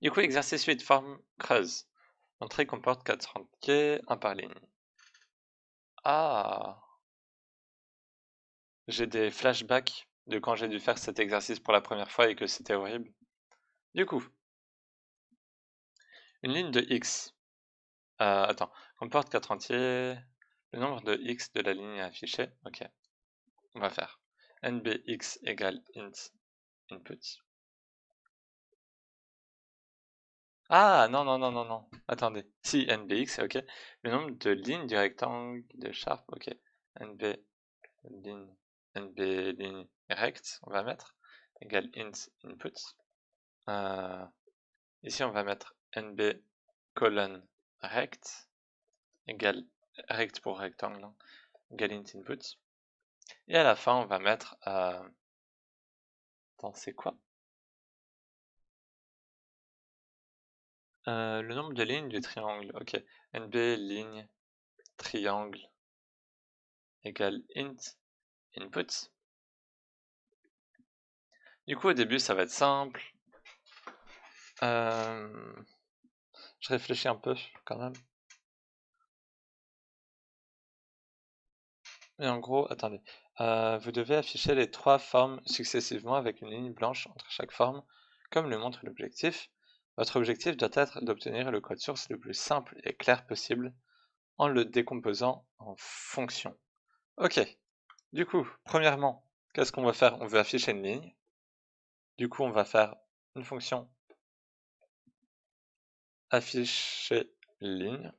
Du coup, exercice 8, forme creuse. L'entrée comporte 4 entiers, 1 par ligne. Ah, j'ai des flashbacks de quand j'ai dû faire cet exercice pour la première fois et que c'était horrible. Du coup, une ligne de x, attends, comporte 4 entiers, le nombre de x de la ligne affichée, ok, on va faire nbx égale int input. Ah, non, non, non, non, non, attendez, si nbx, c'est ok, le nombre de lignes du rectangle de Sharp, ok, nb ligne, nb ligne rect, on va mettre, égale int input. Ici, on va mettre nb colonne rect, égale rect pour rectangle, hein, égale int input. Et à la fin, on va mettre, attends, c'est quoi? Le nombre de lignes du triangle, ok, nb ligne triangle égale int input. Du coup, au début, ça va être simple. Je réfléchis un peu quand même. Et en gros, attendez, vous devez afficher les 3 formes successivement avec une ligne blanche entre chaque forme, comme le montre l'objectif. Votre objectif doit être d'obtenir le code source le plus simple et clair possible en le décomposant en fonctions. Ok, du coup, premièrement, qu'est-ce qu'on va faire? On veut afficher une ligne. Du coup, on va faire une fonction afficher ligne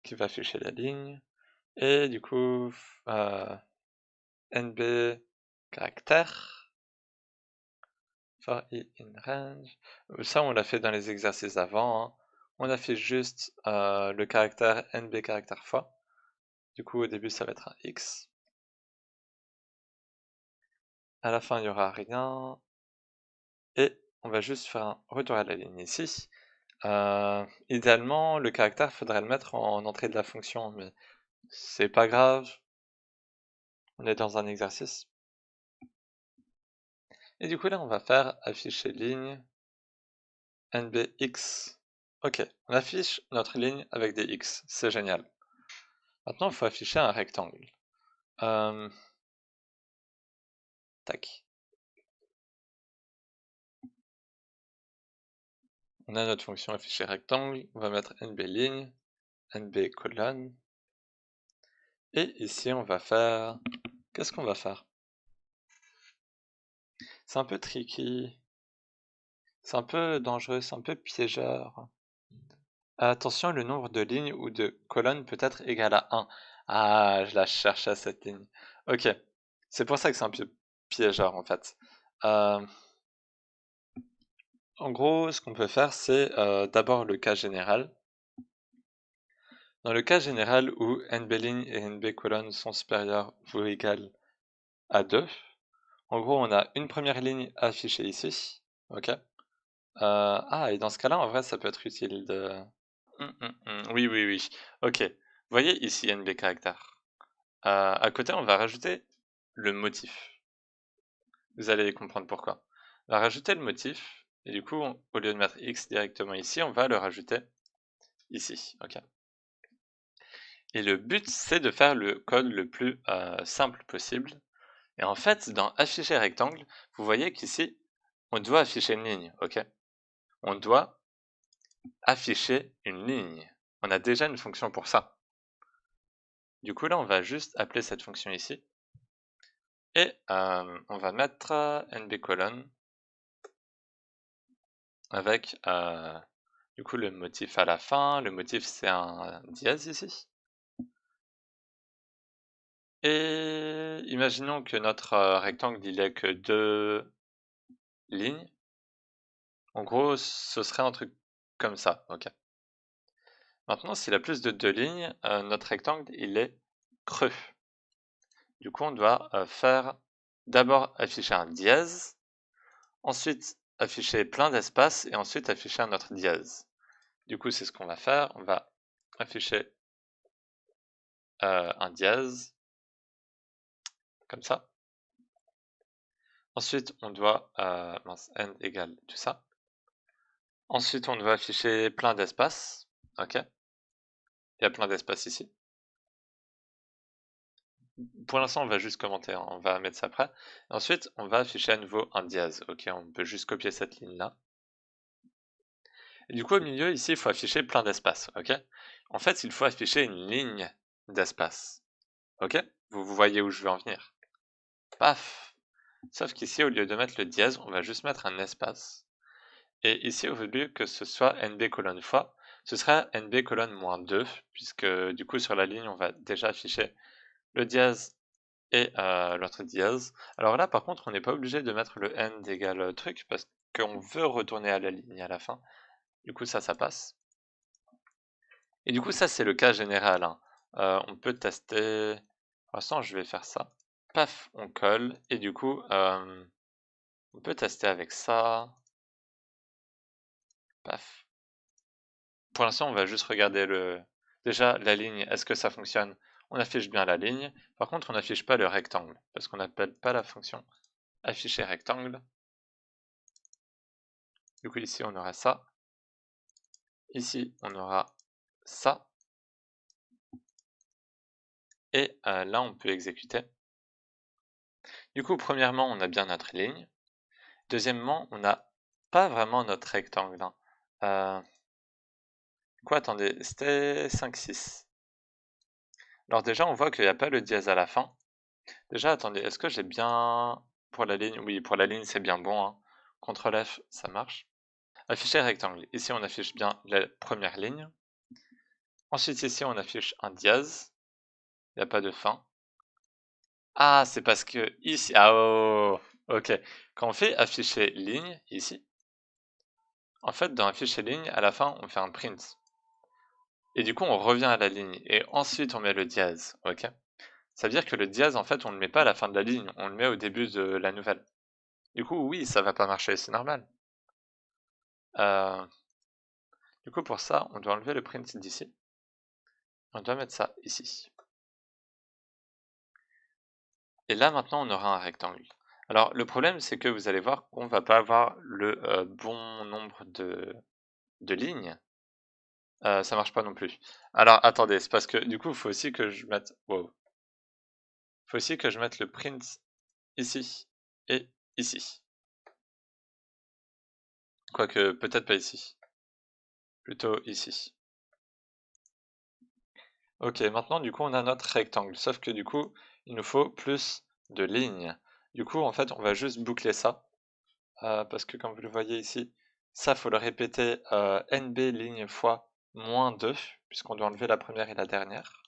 qui va afficher la ligne. Et du coup, nb caractère for i in range. Ça, on l'a fait dans les exercices avant, hein. On affiche juste le caractère nb caractère fois. Du coup, au début, ça va être un x. À la fin, il n'y aura rien. Et on va juste faire un retour à la ligne ici. Idéalement, le caractère, faudrait le mettre en entrée de la fonction, mais c'est pas grave. On est dans un exercice. Et du coup, là, on va faire afficher ligne nbx. Ok, on affiche notre ligne avec des x, c'est génial. Maintenant, il faut afficher un rectangle. Tac. On a notre fonction afficher rectangle, on va mettre nb ligne, nb colonne. Et ici, on va faire... Qu'est-ce qu'on va faire? C'est un peu tricky. C'est un peu dangereux, c'est un peu piégeur. Attention, le nombre de lignes ou de colonnes peut être égal à 1. Ah, je la cherchais cette ligne. Ok, c'est pour ça que c'est un peu piégeur en fait. En gros, ce qu'on peut faire, c'est d'abord le cas général. Dans le cas général où nb ligne et nb colonne sont supérieurs ou égales à 2, en gros, on a une première ligne affichée ici. Ok. Et dans ce cas-là, en vrai, ça peut être utile de... Oui, oui, oui. Ok. Vous voyez ici nb caractère. À côté, on va rajouter le motif. Vous allez comprendre pourquoi. On va rajouter le motif, et du coup, au lieu de mettre x directement ici, on va le rajouter ici. Ok. Et le but, c'est de faire le code le plus simple possible. Et en fait, dans afficher rectangle, vous voyez qu'ici, on doit afficher une ligne. Ok. On doit afficher une ligne. On a déjà une fonction pour ça. Du coup, là, on va juste appeler cette fonction ici. Et on va mettre nb colonne avec du coup le motif à la fin. Le motif, c'est un dièse ici. Et imaginons que notre rectangle, il ait que 2 lignes. En gros, ce serait un truc comme ça. Ok. Maintenant, s'il a plus de 2 lignes, notre rectangle, il est creux. Du coup, on doit faire d'abord afficher un dièse, ensuite afficher plein d'espaces et ensuite afficher un autre dièse. Du coup, c'est ce qu'on va faire. On va afficher un dièse, comme ça. Ensuite, on doit, n égale tout ça. Ensuite, on doit afficher plein d'espaces, ok? Il y a plein d'espaces ici. Pour l'instant, on va juste commenter, hein, on va mettre ça après. Ensuite, on va afficher à nouveau un dièse, ok? On peut juste copier cette ligne-là. Et du coup, au milieu, ici, il faut afficher plein d'espaces, ok? En fait, il faut afficher une ligne d'espace, ok? Vous voyez où je veux en venir. Paf! Sauf qu'ici, au lieu de mettre le dièse, on va juste mettre un espace. Et ici, au lieu que ce soit nb colonne fois, ce sera nb colonne moins 2, puisque du coup, sur la ligne, on va déjà afficher le dièse et l'autre dièse. Alors là, par contre, on n'est pas obligé de mettre le n d'égal truc, parce qu'on veut retourner à la ligne à la fin. Du coup, ça passe. Et du coup, ça, c'est le cas général, hein. On peut tester... Pour l'instant, je vais faire ça. Paf, on colle. Et du coup, on peut tester avec ça. Paf. Pour l'instant, on va juste regarder déjà la ligne. Est-ce que ça fonctionne? On affiche bien la ligne. Par contre, on n'affiche pas le rectangle, parce qu'on n'appelle pas la fonction afficher rectangle. Du coup, ici, on aura ça. Ici, on aura ça. Et là, on peut exécuter. Du coup, premièrement, on a bien notre ligne. Deuxièmement, on n'a pas vraiment notre rectangle, hein. Quoi, attendez, c'était 5, 6. Alors déjà, on voit qu'il n'y a pas le dièse à la fin. Déjà, attendez, est-ce que j'ai bien... Pour la ligne, oui, pour la ligne, c'est bien bon, hein. CTRL F, ça marche. Afficher rectangle. Ici, on affiche bien la première ligne. Ensuite, ici, on affiche un dièse. Il n'y a pas de fin. Ah, c'est parce que ici... Ah, oh, ok. Quand on fait afficher ligne, ici, en fait, dans afficher ligne, à la fin, on fait un print. Et du coup, on revient à la ligne. Et ensuite, on met le dièse, ok? Ça veut dire que le dièse, en fait, on ne le met pas à la fin de la ligne, on le met au début de la nouvelle. Du coup, oui, ça va pas marcher, c'est normal. Du coup, pour ça, on doit enlever le print d'ici. On doit mettre ça ici. Et là, maintenant, on aura un rectangle. Alors, le problème, c'est que vous allez voir qu'on va pas avoir le bon nombre de lignes. Ça marche pas non plus. Alors, attendez, c'est parce que du coup, il faut aussi que je mette... Wow. Il faut aussi que je mette le print ici et ici. Quoique, peut-être pas ici. Plutôt ici. Ok, maintenant, du coup, on a notre rectangle. Sauf que du coup, il nous faut plus de lignes. Du coup, en fait, on va juste boucler ça. Parce que comme vous le voyez ici, ça, faut le répéter nb ligne fois moins 2, puisqu'on doit enlever la première et la dernière.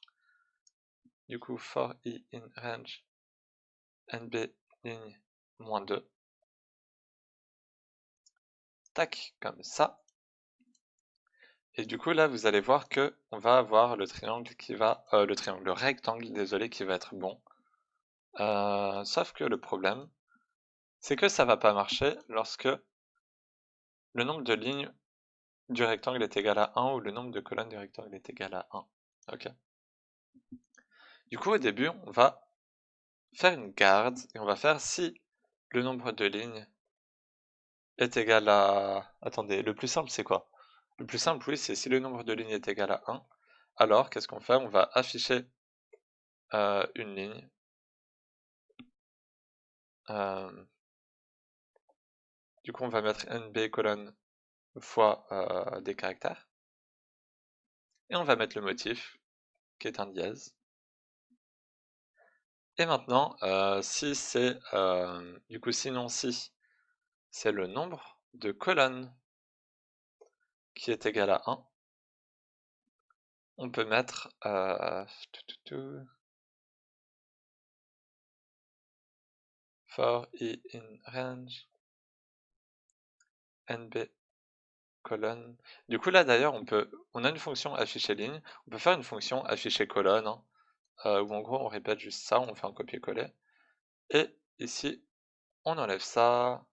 Du coup, for i in range nb ligne moins 2. Tac, comme ça. Et du coup, là, vous allez voir que on va avoir le triangle qui va... le rectangle, désolé, qui va être bon. Sauf que le problème, c'est que ça va pas marcher lorsque le nombre de lignes du rectangle est égal à 1 ou le nombre de colonnes du rectangle est égal à 1. Ok. Du coup, au début, on va faire une garde et on va faire si le nombre de lignes est égal à... Attendez, le plus simple, c'est quoi? Le plus simple, oui, c'est si le nombre de lignes est égal à 1, alors qu'est-ce qu'on fait? On va afficher une ligne. Du coup, on va mettre nb colonne fois des caractères. Et on va mettre le motif, qui est un dièse. Et maintenant, si c'est, du coup, sinon si c'est le nombre de colonnes qui est égal à 1, on peut mettre for i in range nb colonne. Du coup là d'ailleurs on a une fonction afficher ligne, on peut faire une fonction afficher colonne, hein, où en gros on répète juste ça, on fait un copier-coller. Et ici on enlève ça,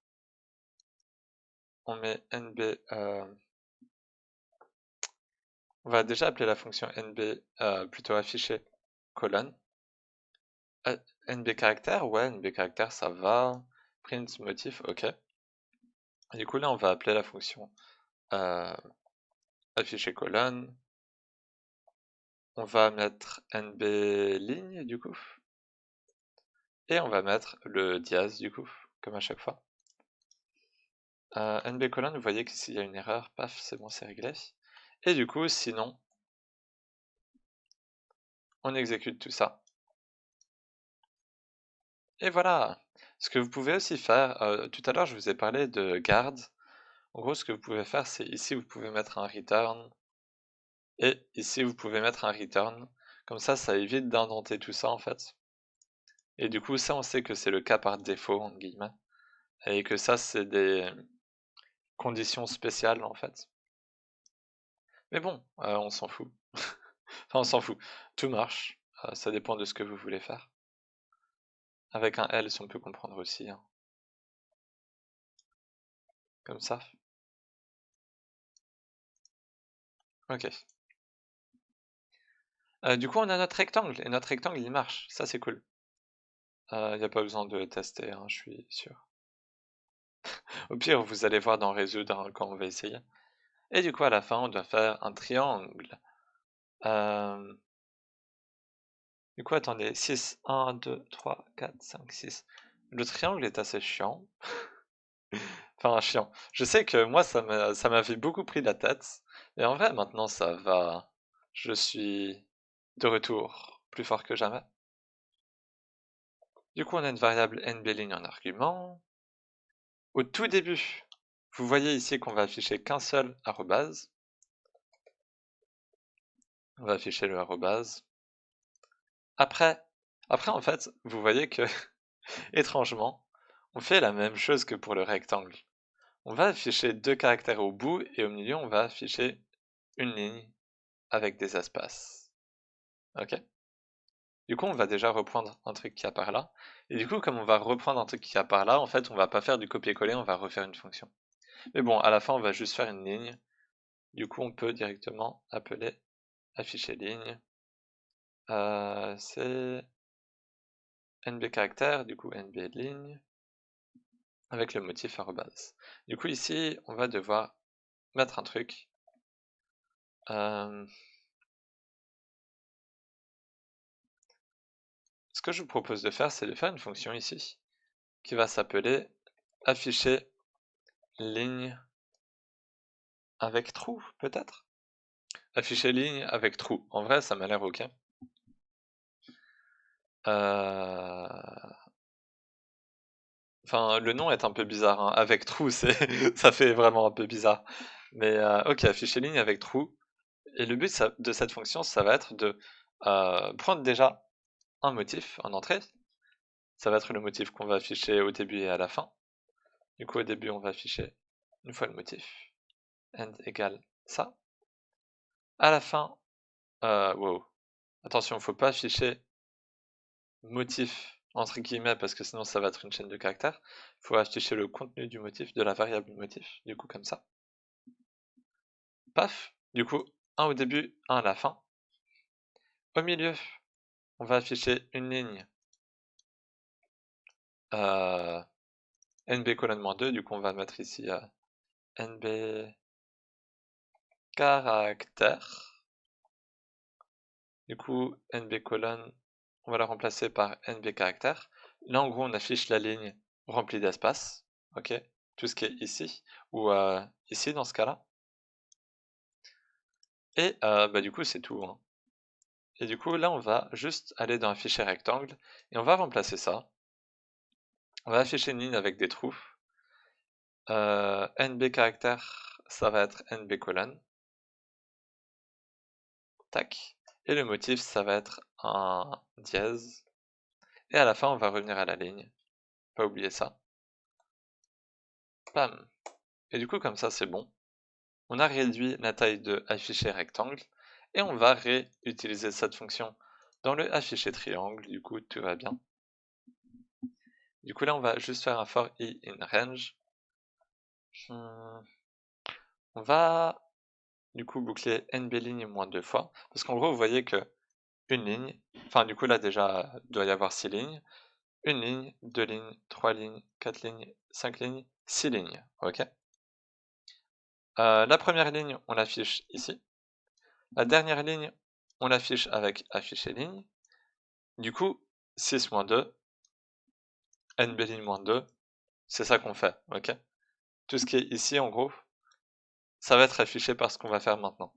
on met nb, on va déjà appeler la fonction nb plutôt afficher colonne. NB caractère, ouais, NB caractère ça va. print motif, ok. Et du coup là on va appeler la fonction afficher colonne. On va mettre nb ligne du coup. Et on va mettre le dièse du coup, comme à chaque fois. nb colonne, vous voyez que s'il y a une erreur, paf, c'est bon, c'est réglé. Et du coup, sinon, on exécute tout ça. Et voilà! Ce que vous pouvez aussi faire, tout à l'heure je vous ai parlé de garde. En gros, ce que vous pouvez faire, c'est ici vous pouvez mettre un return, et ici vous pouvez mettre un return. Comme ça évite d'indenter tout ça en fait. Et du coup, ça on sait que c'est le cas par défaut, entre guillemets. Et que ça c'est des conditions spéciales en fait. Mais bon, on s'en fout. Enfin, on s'en fout. Tout marche. Ça dépend de ce que vous voulez faire. Avec un L, si on peut comprendre aussi. Hein. Comme ça. Ok. Du coup, on a notre rectangle. Et notre rectangle, il marche. Ça, c'est cool. Il n'y a pas besoin de tester, hein, je suis sûr. Au pire, vous allez voir dans résoudre hein, quand on va essayer. Et du coup, à la fin, on doit faire un triangle. Du coup, attendez. 6, 1, 2, 3, 4, 5, 6. Le triangle est assez chiant. Enfin, chiant. Je sais que moi, ça m'avait beaucoup pris la tête. Et en vrai, maintenant, ça va. Je suis de retour, plus fort que jamais. Du coup, on a une variable nbling en argument. Au tout début, vous voyez ici qu'on va afficher qu'un seul arrobase. On va afficher le arrobase. Après, en fait, vous voyez que, étrangement, on fait la même chose que pour le rectangle. On va afficher 2 caractères au bout et au milieu, on va afficher une ligne avec des espaces. Ok? Du coup, on va déjà reprendre un truc qui a par là. Et du coup, comme on va reprendre un truc qui a par là, en fait, on va pas faire du copier-coller, on va refaire une fonction. Mais bon, à la fin, on va juste faire une ligne. Du coup, on peut directement appeler afficher ligne. C'est nb caractère, du coup nb ligne, avec le motif arrobase. Du coup, ici, on va devoir mettre un truc. Ce que je vous propose de faire, c'est de faire une fonction ici, qui va s'appeler afficher ligne avec trou, peut-être? Afficher ligne avec trou. En vrai, ça m'a l'air ok. Enfin, le nom est un peu bizarre, hein. Avec trou, ça fait vraiment un peu bizarre. Mais ok, afficher ligne avec trou. Et le but de cette fonction, ça va être de prendre déjà un motif en entrée. Ça va être le motif qu'on va afficher au début et à la fin. Du coup, au début, on va afficher une fois le motif. End égale ça. À la fin, wow. Attention, il ne faut pas afficher motif entre guillemets parce que sinon ça va être une chaîne de caractères. Il faut afficher le contenu du motif, de la variable motif, du coup comme ça. Paf, du coup, un au début, un à la fin. Au milieu, on va afficher une ligne nb colonne -2, du coup on va mettre ici nb caractère. Du coup, nb colonne, on va la remplacer par nb caractère. Là, en gros, on affiche la ligne remplie d'espace, ok? Tout ce qui est ici, ou ici dans ce cas-là. Et bah, du coup, c'est tout. Hein. Et du coup, là, on va juste aller dans un fichier rectangle, et on va remplacer ça. On va afficher une ligne avec des trous. nb caractère, ça va être nb colonne. Tac. Et le motif, ça va être un dièse. Et à la fin, on va revenir à la ligne. Pas oublier ça. Bam. Et du coup, comme ça, c'est bon. On a réduit la taille de afficher rectangle. Et on va réutiliser cette fonction dans le afficher triangle. Du coup, tout va bien. Du coup, là, on va juste faire un for i in range. On va du coup boucler nb ligne moins 2 fois. Parce qu'en gros, vous voyez que une ligne, enfin du coup là déjà, il doit y avoir 6 lignes. une ligne, 2 lignes, 3 lignes, 4 lignes, 5 lignes, 6 lignes, ok? La première ligne, on l'affiche ici. La dernière ligne, on l'affiche avec afficher ligne. Du coup, 6 moins 2, NB ligne moins 2, c'est ça qu'on fait, ok? Tout ce qui est ici, en gros, ça va être affiché par ce qu'on va faire maintenant.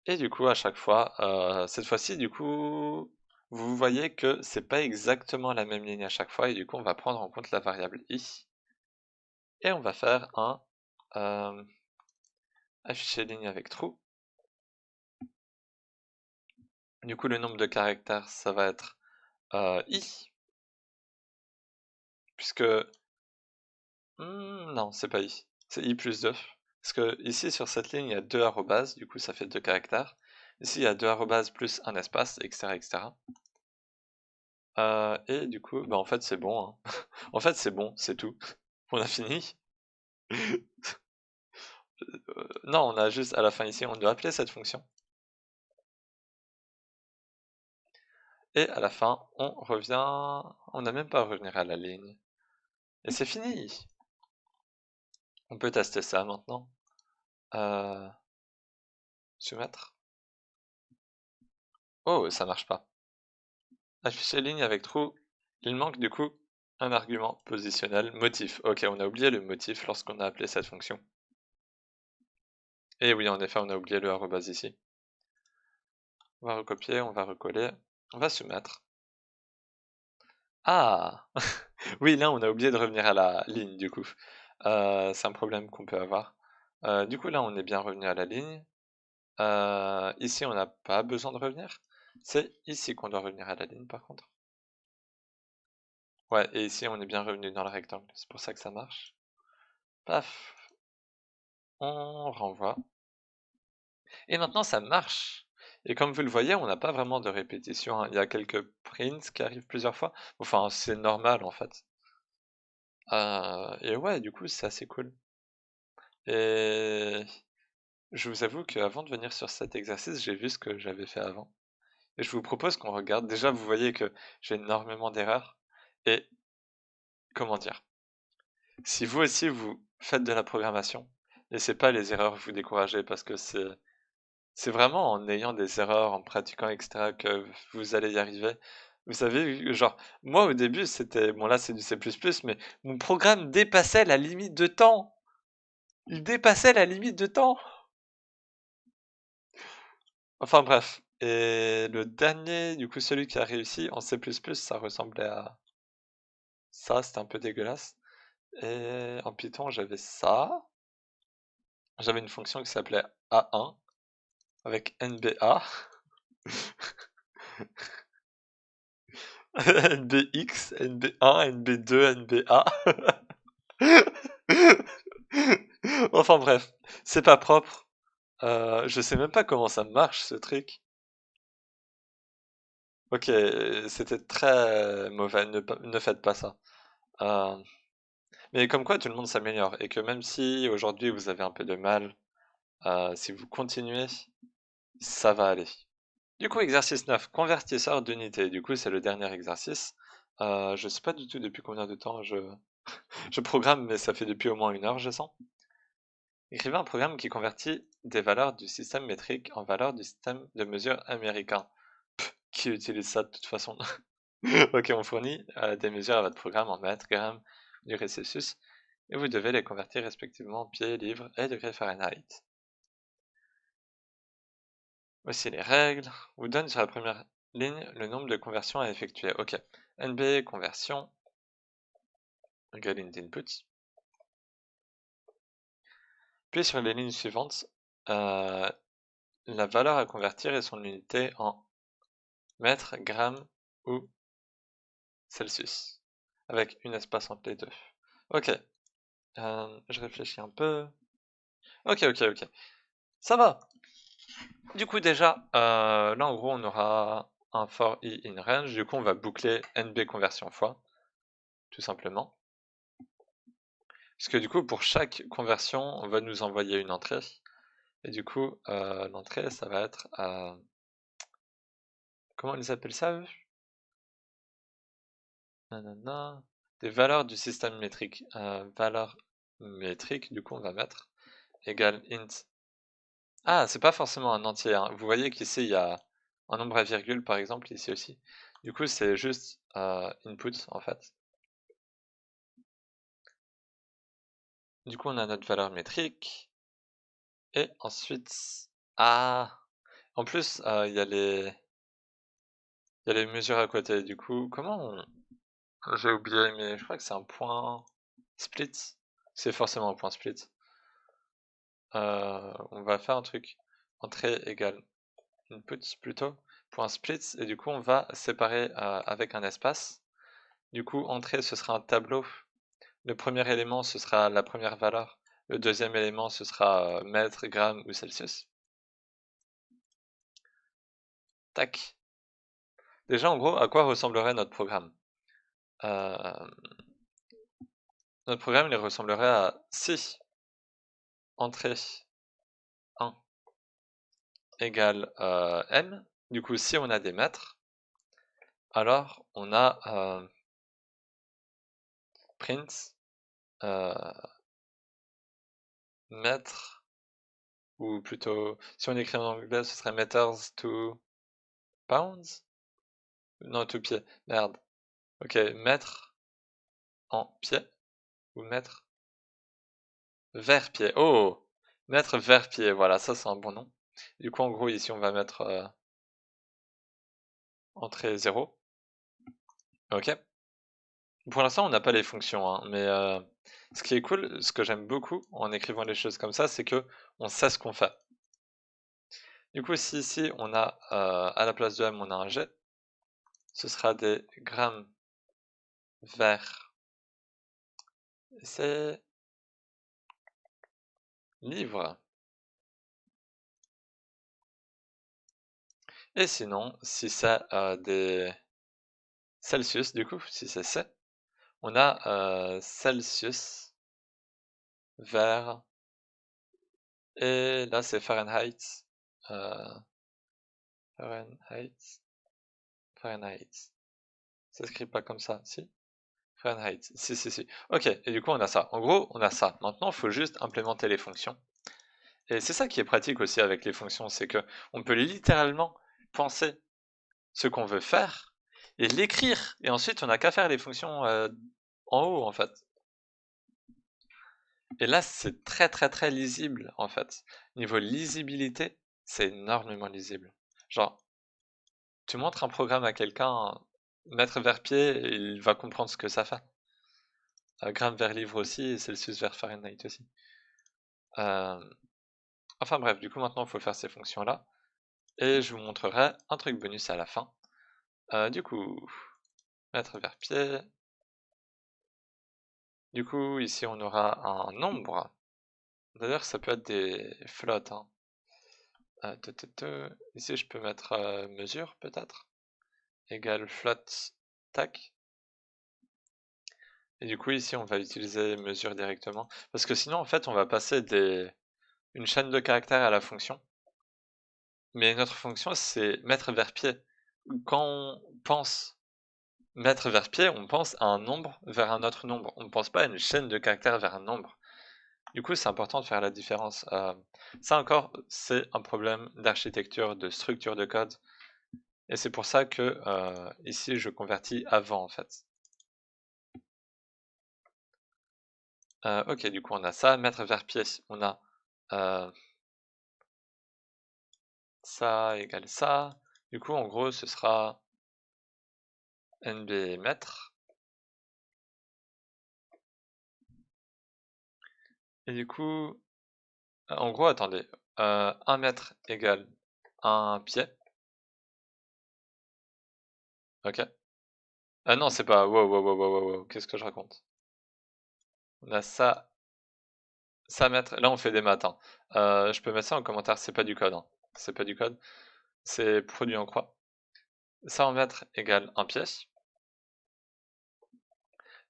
Et du coup, à chaque fois, cette fois-ci, du coup, vous voyez que c'est pas exactement la même ligne à chaque fois, et du coup, on va prendre en compte la variable i, et on va faire un afficher ligne avec true. Du coup, le nombre de caractères, ça va être i, puisque... non, c'est pas i, c'est i plus 2. Parce que ici, sur cette ligne, il y a 2 arrobases, du coup, ça fait 2 caractères. Ici, il y a 2 arrobases plus un espace, etc., etc. Et du coup, bah en fait, c'est bon, hein. En fait, c'est bon, c'est tout. On a fini. Non, on a juste, à la fin ici, on doit appeler cette fonction. Et à la fin, on revient... On n'a même pas à revenir à la ligne. Et c'est fini. On peut tester ça maintenant. Soumettre. Oh, ça marche pas. Afficher ligne avec true. Il manque du coup un argument positionnel, motif. Ok, on a oublié le motif lorsqu'on a appelé cette fonction. Et oui, en effet, on a oublié le arrobase ici. On va recopier, on va recoller, on va soumettre. Ah! Oui, là, on a oublié de revenir à la ligne, du coup. C'est un problème qu'on peut avoir. Du coup, là, on est bien revenu à la ligne. Ici, on n'a pas besoin de revenir. C'est ici qu'on doit revenir à la ligne, par contre. Ouais, et ici, on est bien revenu dans le rectangle. C'est pour ça que ça marche. Paf! On renvoie. Et maintenant, ça marche! Et comme vous le voyez, on n'a pas vraiment de répétition, hein. Il y a quelques prints qui arrivent plusieurs fois. Enfin, c'est normal, en fait. Et ouais, du coup, c'est assez cool. Et je vous avoue qu'avant de venir sur cet exercice, j'ai vu ce que j'avais fait avant. Et je vous propose qu'on regarde. Déjà, vous voyez que j'ai énormément d'erreurs. Et comment dire? Si vous aussi, vous faites de la programmation, laissez pas les erreurs vous décourager parce que c'est vraiment en ayant des erreurs, en pratiquant, etc., que vous allez y arriver. Vous savez, genre, moi au début, c'était, bon là c'est du C++, mais mon programme dépassait la limite de temps. Il dépassait la limite de temps. Enfin bref. Et le dernier, du coup, celui qui a réussi en C++, ça ressemblait à ça, c'était un peu dégueulasse. Et en Python, j'avais ça. J'avais une fonction qui s'appelait A1 avec NBA, NBX, NB1, NB2, NBA. Enfin bref, c'est pas propre. Je sais même pas comment ça marche ce truc. Ok, c'était très mauvais, ne faites pas ça. Euh, mais comme quoi tout le monde s'améliore et que même si aujourd'hui vous avez un peu de mal, si vous continuez, ça va aller. Du coup, exercice 9, convertisseur d'unité. Du coup, c'est le dernier exercice. Je sais pas du tout depuis combien de temps je programme, mais ça fait depuis au moins 1 heure, je sens. Écrivez un programme qui convertit des valeurs du système métrique en valeurs du système de mesure américain. Qui utilise ça de toute façon? Ok, on fournit des mesures à votre programme en mètres, grammes, degrés Celsius, et vous devez les convertir respectivement en pieds, livres et degrés Fahrenheit. Voici les règles. On vous donne sur la première ligne le nombre de conversions à effectuer. Ok, NB conversion égale int input. Puis sur les lignes suivantes, la valeur à convertir est son unité en mètres, grammes ou Celsius, avec une espace entre les deux. Ok, je réfléchis un peu. Ok, ça va. Du coup déjà, là en gros on aura un for i in range, du coup on va boucler nb conversion fois, tout simplement. Parce que du coup pour chaque conversion, on va nous envoyer une entrée. Et du coup, l'entrée ça va être... comment ils appellent ça eux? nanana, des valeurs du système métrique. Valeur métrique, du coup, on va mettre égale int. Ah, c'est pas forcément un entier, hein. Vous voyez qu'ici, il y a un nombre à virgule, par exemple, ici aussi. Du coup, c'est juste input, en fait. Du coup, on a notre valeur métrique. Et ensuite, ah, en plus, il y a les mesures à côté. Du coup, j'ai oublié, mais je crois que c'est un point split. C'est forcément un point split. On va faire un truc. Entrée égale input plutôt. Point split. Et du coup, on va séparer avec un espace. Du coup, entrée, ce sera un tableau. Le premier élément, ce sera la première valeur. Le deuxième élément, ce sera mètre, gramme ou Celsius. Tac. Déjà, en gros, à quoi ressemblerait notre programme? Notre programme, il ressemblerait à si entrée 1 égale m. Du coup, si on a des mètres, alors on a print mètres, ou plutôt, si on écrit en anglais, ce serait meters to pounds? Non, to pied, merde. Ok, mètre en pied, ou mètre vers pied. Oh! Mètre vers pied, voilà, ça c'est un bon nom. Du coup, en gros, ici, on va mettre entrée 0. Ok. Pour l'instant, on n'a pas les fonctions, hein, mais ce qui est cool, ce que j'aime beaucoup en écrivant les choses comme ça, c'est que on sait ce qu'on fait. Du coup, si ici on a à la place de m, on a un g, ce sera des grammes vers c'est livres. Et sinon, si c'est des Celsius, du coup, si c'est C, on a Celsius vers, et là c'est Fahrenheit. euh, Fahrenheit. Fahrenheit. Ça s'écrit pas comme ça, si? Fahrenheit. Si, si, si. Ok, et du coup, on a ça. En gros, on a ça. Maintenant, il faut juste implémenter les fonctions. Et c'est ça qui est pratique aussi avec les fonctions, c'est que on peut littéralement penser ce qu'on veut faire et l'écrire. Et ensuite, on n'a qu'à faire les fonctions en haut, en fait. Et là, c'est très, très, très lisible, en fait. Niveau lisibilité, c'est énormément lisible. Genre, tu montres un programme à quelqu'un, mettre vers pied, il va comprendre ce que ça fait. Gramme vers livre aussi, et Celsius vers Fahrenheit aussi. Enfin bref, du coup maintenant il faut faire ces fonctions-là. Et je vous montrerai un truc bonus à la fin. Du coup, mettre vers pied. Du coup, ici on aura un nombre. D'ailleurs, ça peut être des flottes, hein. Ici je peux mettre mesure peut-être. Égale flotte, tac. Et du coup ici on va utiliser mesure directement. Parce que sinon en fait on va passer une chaîne de caractères à la fonction. Mais notre fonction, c'est mettre vers pied. Quand on pense mettre vers pied, on pense à un nombre vers un autre nombre. On ne pense pas à une chaîne de caractères vers un nombre. Du coup, c'est important de faire la différence. Ça encore, c'est un problème d'architecture, de structure de code. Et c'est pour ça que ici, je convertis avant, en fait. Ok, du coup, on a ça. Mettre vers pied, on a ça égale ça. Du coup, en gros, ce sera nb mètre. Et du coup, en gros, attendez, 1 mètre égale 1 pied. Ok. Ah non, c'est pas. Wow, wow, wow, wow, wow, wow. Qu'est-ce que je raconte? On a ça mètre. Là, on fait des maths, hein. Je peux mettre ça en commentaire, c'est pas du code, hein. C'est pas du code. C'est produit en croix. Ça en mètre égale 1 pied.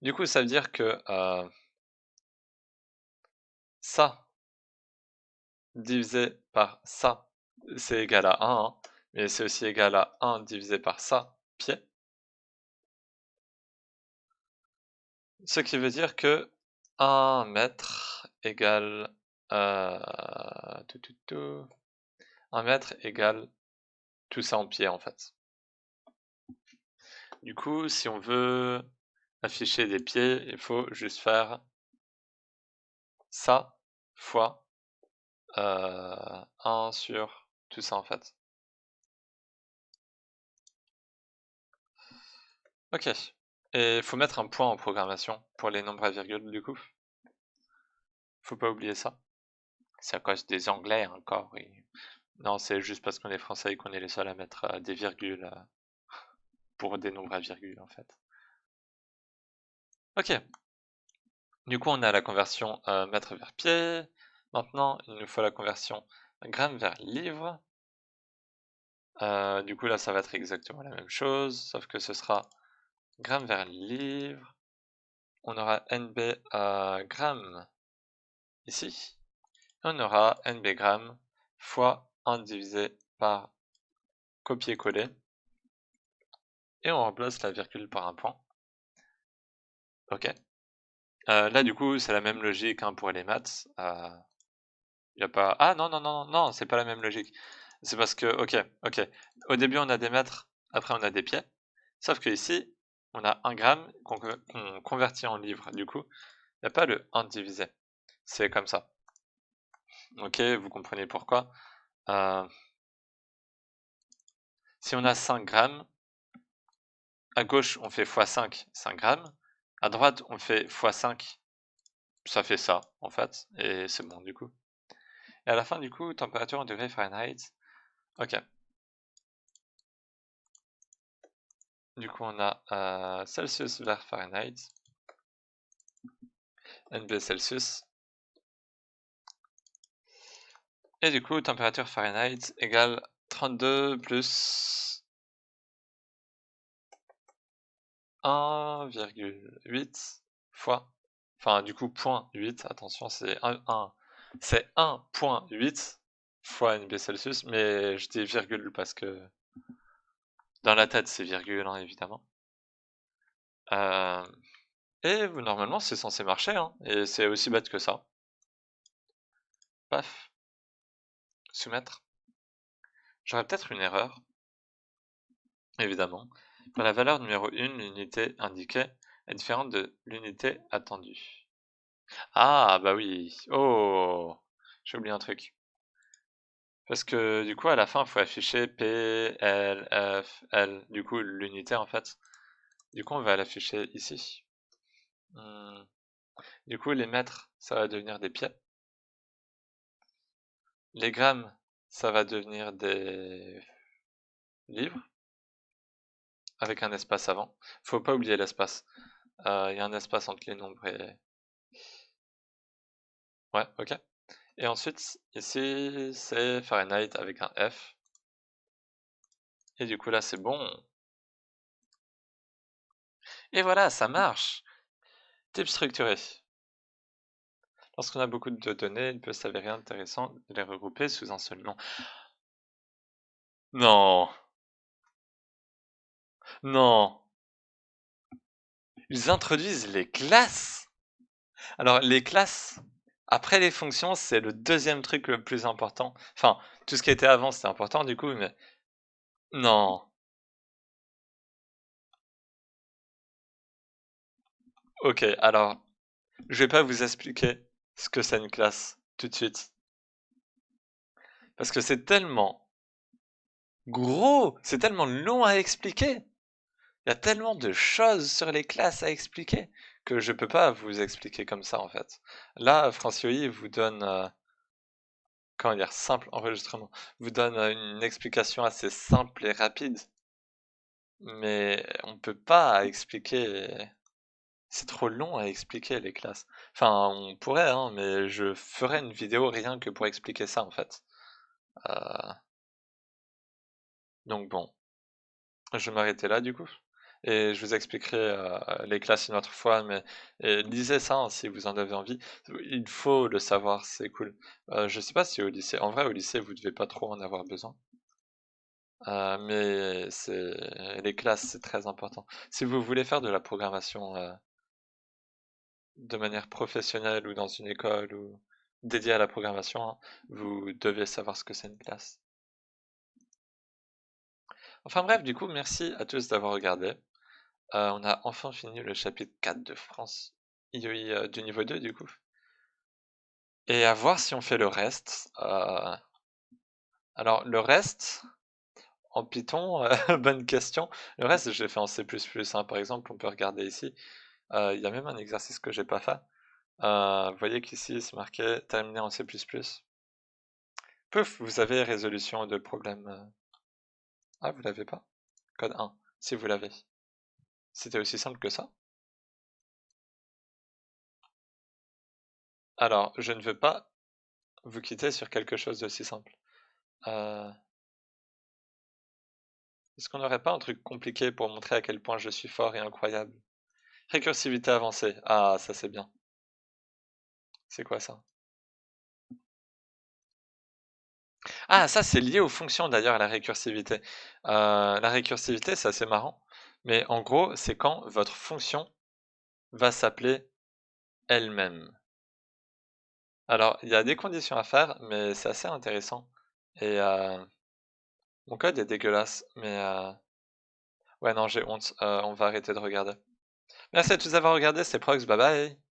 Du coup, ça veut dire que ça divisé par ça, c'est égal à 1, hein. Mais c'est aussi égal à 1 divisé par ça, pied. Ce qui veut dire que 1 mètre égale... tout, tout, tout. 1 mètre égale tout ça en pied en fait. Du coup, si on veut afficher des pieds, il faut juste faire ça fois 1 sur tout ça en fait. Ok. Et il faut mettre un point en programmation pour les nombres à virgule du coup. Faut pas oublier ça. C'est à cause des anglais encore. Non, c'est juste parce qu'on est français et qu'on est les seuls à mettre des virgules pour des nombres à virgule en fait. Ok. Du coup, on a la conversion mètre vers pied. Maintenant, il nous faut la conversion gramme vers livre. Du coup, là, ça va être exactement la même chose, sauf que ce sera gramme vers livre. On aura NB gramme ici. Et on aura NB gramme fois 1 divisé par copier-coller. Et on remplace la virgule par un point. Ok. Là, du coup, c'est la même logique hein, pour les maths. Y a pas... Ah non, non, non, non, c'est pas la même logique. C'est parce que, ok. Au début, on a des mètres, après, on a des pieds. Sauf que ici, on a 1 gramme qu'on convertit en livres. Du coup, il n'y a pas le 1 divisé. C'est comme ça. Ok, vous comprenez pourquoi. Si on a 5 grammes, à gauche, on fait x5, 5 grammes. À droite, on fait x5, ça fait ça, en fait. Et c'est bon, du coup. Et à la fin, du coup, température en degrés Fahrenheit. Ok. Du coup, on a Celsius vers Fahrenheit. NB Celsius. Et du coup, température Fahrenheit égale 32 plus 1,8 fois... Enfin, du coup, 0.8, attention, c'est 1,8 fois NB Celsius, mais je dis virgule parce que dans la tête, c'est virgule, hein, évidemment. Et normalement, c'est censé marcher, hein, et c'est aussi bête que ça. Paf. Soumettre. J'aurais peut-être une erreur, évidemment. Pour la valeur numéro 1, l'unité indiquée est différente de l'unité attendue. Ah, bah oui. Oh, j'ai oublié un truc. Parce que du coup, à la fin, il faut afficher P, L, F, L. Du coup, l'unité, en fait. Du coup, on va l'afficher ici. Du coup, les mètres, ça va devenir des pieds. Les grammes, ça va devenir des livres. Avec un espace avant. Faut pas oublier l'espace. Il y a un espace entre les nombres et... Ouais, ok. Et ensuite, ici, c'est Fahrenheit avec un F. Et du coup, là, c'est bon. Et voilà, ça marche. Type structuré. Lorsqu'on a beaucoup de données, il peut s'avérer intéressant de les regrouper sous un seul nom. Non. Non. Ils introduisent les classes. Alors, les classes, après les fonctions, c'est le deuxième truc le plus important. Enfin, tout ce qui était avant, c'était important du coup, mais... Non. Ok, alors, je vais pas vous expliquer ce que c'est une classe tout de suite. Parce que c'est tellement gros, c'est tellement long à expliquer. Il y a tellement de choses sur les classes à expliquer que je peux pas vous expliquer comme ça en fait. Là, Francioi vous donne, comment dire, simple enregistrement, vous donne une explication assez simple et rapide. Mais on peut pas expliquer, c'est trop long à expliquer les classes. Enfin, on pourrait, hein, mais je ferai une vidéo rien que pour expliquer ça en fait. Donc bon, je vais m'arrêter là du coup. Et je vous expliquerai les classes une autre fois, mais lisez ça hein, si vous en avez envie. Il faut le savoir, c'est cool. Je sais pas si au lycée, en vrai au lycée vous devez pas trop en avoir besoin. Mais les classes c'est très important. Si vous voulez faire de la programmation de manière professionnelle ou dans une école ou dédiée à la programmation, hein, vous devez savoir ce que c'est une classe. Enfin bref, du coup, merci à tous d'avoir regardé. On a enfin fini le chapitre 4 de France IOI du niveau 2 du coup. Et à voir si on fait le reste. Alors le reste, en Python, bonne question. Le reste, je l'ai fait en C++, hein. Par exemple, on peut regarder ici. Il y a même un exercice que j'ai pas fait. Vous voyez qu'ici, c'est marqué terminé en C++. Pouf, vous avez résolution de problème. Ah, vous l'avez pas? Code 1, si vous l'avez. C'était aussi simple que ça? Alors, je ne veux pas vous quitter sur quelque chose d'aussi simple. Euh, Est-ce qu'on n'aurait pas un truc compliqué pour montrer à quel point je suis fort et incroyable? Récursivité avancée. Ah, ça c'est bien. C'est quoi ça? Ah, ça c'est lié aux fonctions d'ailleurs, la récursivité. La récursivité, c'est assez marrant. Mais en gros, c'est quand votre fonction va s'appeler elle-même. Alors, il y a des conditions à faire, mais c'est assez intéressant. Et mon code est dégueulasse, mais ouais, non, j'ai honte. On va arrêter de regarder. Merci à tous d'avoir regardé, c'est Prox, bye bye!